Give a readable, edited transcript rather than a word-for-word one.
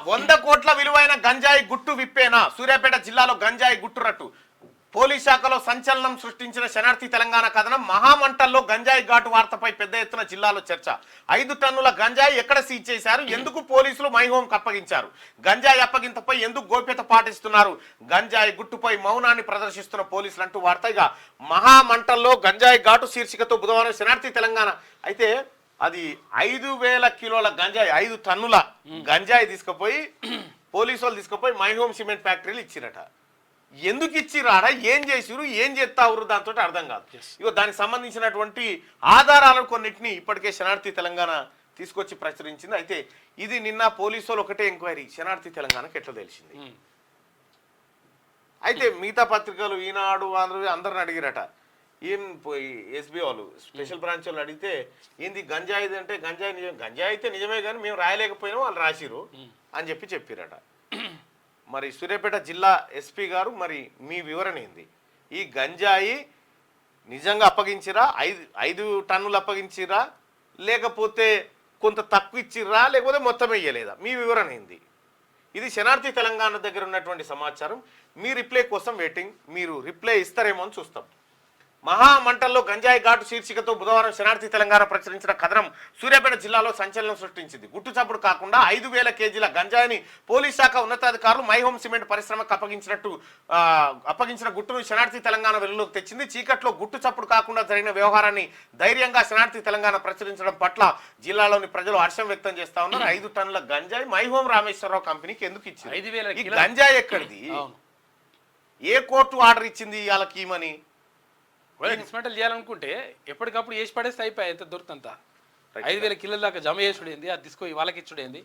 100 కోట్ల విలువైన గంజాయి గుట్టు విప్పేనా? సూర్యాపేట జిల్లాలో గంజాయి గుట్టు రట్టు. పోలీస్ శాఖలో సంచలనం సృష్టించిన శనార్థి తెలంగాణ కథనం. మహామంటల్లో గంజాయి ఘాటు వార్తపై పెద్ద ఎత్తున జిల్లాలో చర్చ. 5 టన్నుల గంజాయి ఎక్కడ సీజ్ చేశారు? ఎందుకు పోలీసులు మైహోంకు అప్పగించారు? గంజాయి అప్పగింతపై ఎందుకు గోప్యత పాటిస్తున్నారు? గంజాయి గుట్టుపై మౌనాన్ని ప్రదర్శిస్తున్న పోలీసులు అంటూ వార్త. ఇక మహామంటల్లో గంజాయి ఘాటు శీర్షికతో బుధవారం శనార్థి తెలంగాణ. అయితే అది 5,000 కిలోల గంజాయి, 5 టన్నుల గంజాయి తీసుకుపోయి పోలీసు వాళ్ళు తీసుకుపోయి మైహోం సిమెంట్ ఫ్యాక్టరీలు ఇచ్చిరట. ఎందుకు ఇచ్చిరాడా, ఏం చేసిరు, ఏం చేస్తావురు, దాంతో అర్థం కాదు. ఇగో దానికి సంబంధించినటువంటి ఆధారాలను కొన్నిటిని ఇప్పటికే శనార్థి తెలంగాణ తీసుకొచ్చి ప్రచురించింది. అయితే ఇది నిన్న పోలీసు వాళ్ళు ఒకటే ఎంక్వైరీ శనార్థి తెలంగాణకి ఎట్లా తెలిసింది. అయితే మిగతా పత్రికలు ఈనాడు, ఆంధ్రప్రదేశ్ అందరిని అడిగిరట. ఏం పోయి ఎస్బీ వాళ్ళు స్పెషల్ బ్రాంచ్ వాళ్ళు అడిగితే ఏంది గంజాయి అంటే గంజాయి నిజం, గంజాయి అయితే నిజమే కానీ మేము రాయలేకపోయినా వాళ్ళు రాసిరు అని చెప్పిరట. మరి సూర్యాపేట జిల్లా ఎస్పీ గారు మరి మీ వివరణ ఏంది? ఈ గంజాయి నిజంగా అప్పగించిరా, 5 టన్నులు అప్పగించిరా, లేకపోతే కొంత తక్కువ ఇచ్చిర్రా, లేకపోతే మొత్తం వేయలేదా? మీ వివరణ ఏంది? ఇది శనార్థి తెలంగాణ దగ్గర ఉన్నటువంటి సమాచారం. మీ రిప్లై కోసం వెయిటింగ్. మీరు రిప్లై ఇస్తారేమో అని చూస్తాం. మహామంటల్లో గంజాయి ఘాటు శీర్షికతో బుధవారం శనార్థి తెలంగాణ ప్రచురించిన కథనం సూర్యాపేట జిల్లాలో సంచలనం సృష్టించింది. గుట్టుచప్పుడు కాకుండా 5,000 కేజీల గంజాయిని పోలీస్ శాఖ ఉన్నతాధికారులు మైహోం సిమెంట్ పరిశ్రమకు అప్పగించిన గుట్టును శనార్థి తెలంగాణ వెలుగులోకి తెచ్చింది. చీకట్లో గుట్టు చప్పుడు కాకుండా జరిగిన వ్యవహారాన్ని ధైర్యంగా శనార్థి తెలంగాణ ప్రచురించడం పట్ల జిల్లాలోని ప్రజలు హర్షం వ్యక్తం చేస్తా ఉన్నారు. 5 టన్నుల గంజాయి మైహోం రామేశ్వరరావు కంపెనీకి ఎందుకు ఇచ్చింది? ఈ గంజాయి ఎక్కడిది? ఏ కోర్టు ఆర్డర్ ఇచ్చింది వాళ్ళకి ఈమని? డిస్మెంటల్ చేయాలనుకుంటే ఎప్పటికప్పుడు వేసి పడేస్తే అయిపోయి ఎంత దొరుకుతంత. 5,000 కిలోల దాకా జమ చేసుడేంది, అది తీసుకో వాళ్ళకి ఇచ్చుడేంది.